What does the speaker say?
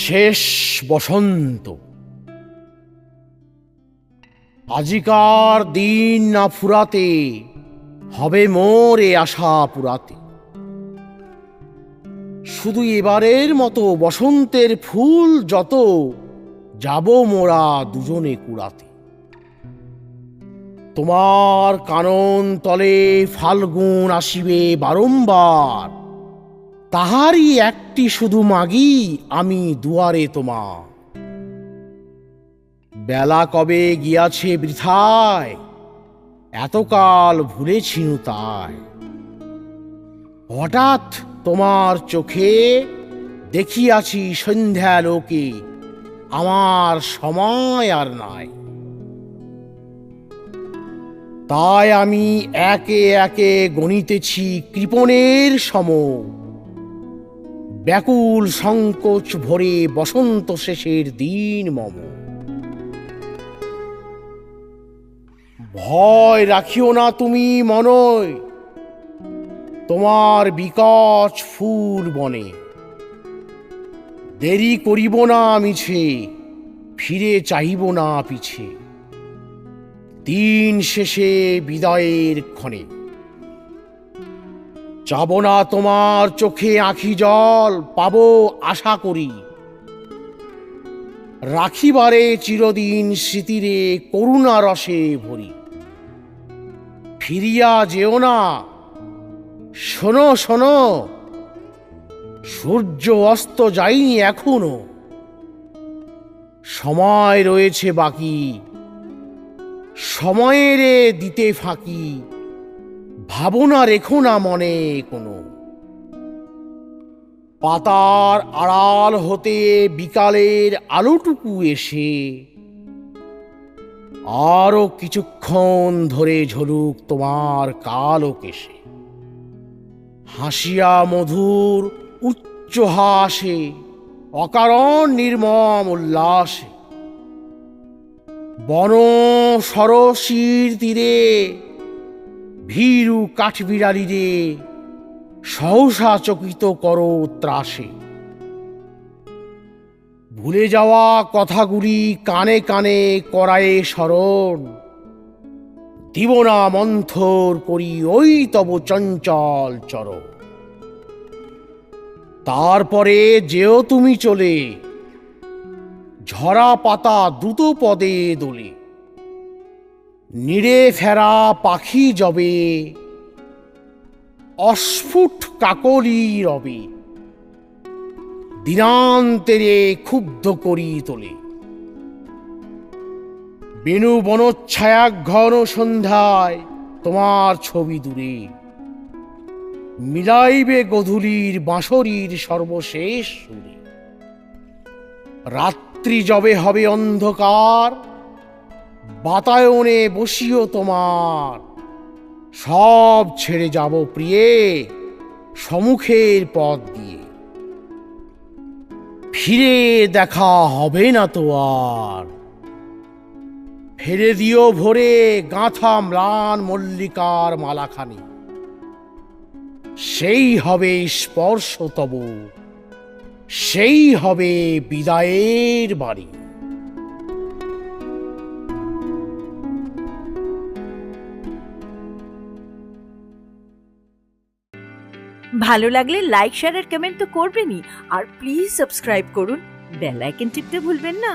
শেষ বসন্ত। আজিকার দিন না ফুরাতে, হবে মোর এ আশা পুরাতে। শুধু এবারের মতো বসন্তের ফুল যত, যাব মোরা দুজনে কুড়াতে। তোমার কানন তলে ফাল্গুন আসিবে বারংবার, তাহারই একটি শুধু মাগি আমি দুয়ারে তোমার। বেলা কবে গিয়াছে বৃথায়, এতকাল ভুলেছিনু তাই। হঠাৎ তোমার চোখে দেখিয়াছি সন্ধ্যালোকে, আমার সময় আর নাই। তাই আমি একে একে গণিতেছি কৃপণের সম, ব্যাকুল সংকোচ ভরে বসন্ত শেষের দিন মম। ভয় রাখিও না তুমি মনয়, তোমার বিকচ ফুল বনে। দেরি করিব না মিছে, ফিরে চাহিব না পিছে। দিন শেষে বিদায়ের ক্ষণে যাব না তোমার চোখে আঁখি জল, পাবো আশা করি। রাখিবারে চিরদিন স্মৃতিরে করুণা রসে ভরি। ফিরিয়া যেও না, শোনো শোনো, সূর্য অস্ত যায়নি এখনো। সময় রয়েছে বাকি, সময়েরে দিতে ফাঁকি। ভাবনা রেখো না মনে কোনো। পাতার আড়াল হতে বিকালের আলোটুকু এসে আরো কিছুক্ষণ ধরে ঝলুক তোমার কালো কেশে। হাসিয়া মধুর উচ্চ হাসে, অকারণ নির্মম উল্লাসে। বন সরসীর তীরে ভীরু কাঠবিড়ালি রে সহসা চকিত করো ত্রাসে। ভুলে যাওয়া কথাগুলি কানে কানে করায়ে স্মরণ, দিব না মন্থর করি ওই তব চঞ্চল চরণ। তারপরে যেও তুমি চলে, ঝরা পাতা দ্রুত পদে দোলে। নিড়ে ফেরা পাখি যবে, অস্ফুট কাকলি রবে। দিনান্তেরে ক্ষুব্ধ করি তোলে। বেণু বনচ্ছায়া ঘন সন্ধ্যায় তোমার ছবি দূরে, মিলাইবে গধূলির বাঁশরীর সর্বশেষ সুরে। রাত্রি যবে হবে অন্ধকার, বাতায়নে বসিও তোমার। সব ছেড়ে যাব প্রিয়ে, সম্মুখের পথ দিয়ে। ফিরে দেখা হবে না তো আর। ফেলে দিও ভোরে গাঁথা ম্লান মল্লিকার মালাখানি। সেই হবে স্পর্শ তব, সেই হবে বিদায়ের বাড়ি। ভালো লাগলে লাইক শেয়ার আর কমেন্ট তো করবেনই, আর প্লিজ সাবস্ক্রাইব করুন, বেল আইকন টিপতে ভুলবেন না।